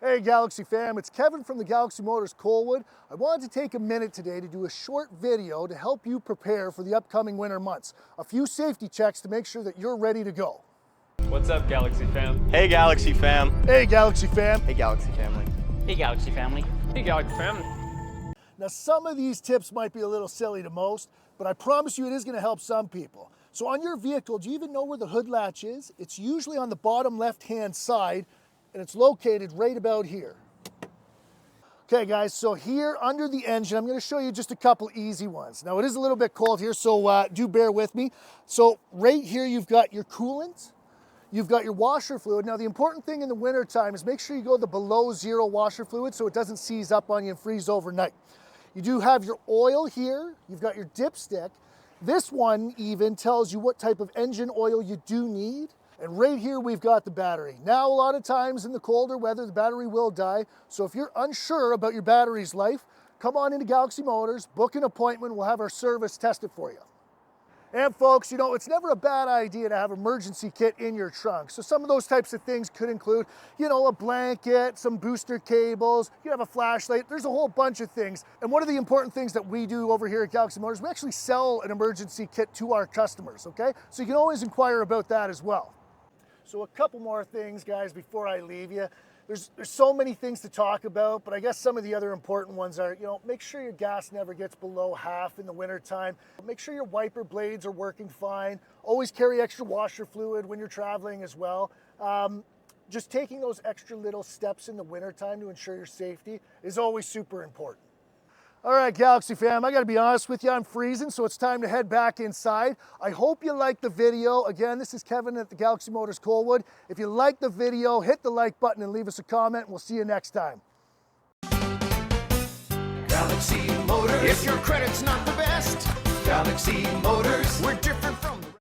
Hey Galaxy fam, it's Kevin from the Galaxy Motors Colwood. I wanted to take a minute today to do a short video to help you prepare for the upcoming winter months. A few safety checks to make sure that you're ready to go. What's up, Galaxy fam? Hey Galaxy fam. Hey Galaxy fam. Hey Galaxy family. Hey Galaxy family. Hey, Galaxy family. Now some of these tips might be a little silly to most, but I promise you it is going to help some people. So on your vehicle, do you even know where the hood latch is? It's usually on the bottom left-hand side, and it's located right about here. Okay guys, so here under the engine, I'm gonna show you just a couple easy ones. Now it is a little bit cold here, so do bear with me. So right here you've got your coolant, you've got your washer fluid. Now the important thing in the winter time is make sure you go the below zero washer fluid so it doesn't seize up on you and freeze overnight. You do have your oil here, you've got your dipstick. This one even tells you what type of engine oil you do need. And right here we've got the battery. Now a lot of times in the colder weather the battery will die, so if you're unsure about your battery's life, come on into Galaxy Motors, book an appointment, we'll have our service test it for you. And folks, you know, it's never a bad idea to have an emergency kit in your trunk. So some of those types of things could include, you know, a blanket, some booster cables, you have a flashlight, there's a whole bunch of things. And one of the important things that we do over here at Galaxy Motors, we actually sell an emergency kit to our customers, okay? So you can always inquire about that as well. So a couple more things, guys, before I leave you. There's so many things to talk about, but I guess some of the other important ones are, you know, make sure your gas never gets below half in the wintertime. Make sure your wiper blades are working fine. Always carry extra washer fluid when you're traveling as well. Just taking those extra little steps in the wintertime to ensure your safety is always super important. All right, Galaxy fam, I gotta be honest with you, I'm freezing, so it's time to head back inside. I hope you liked the video. Again, this is Kevin at the Galaxy Motors Colwood. If you liked the video, hit the like button and leave us a comment, and we'll see you next time. Galaxy Motors. If your credit's not the best, Galaxy Motors. We're different.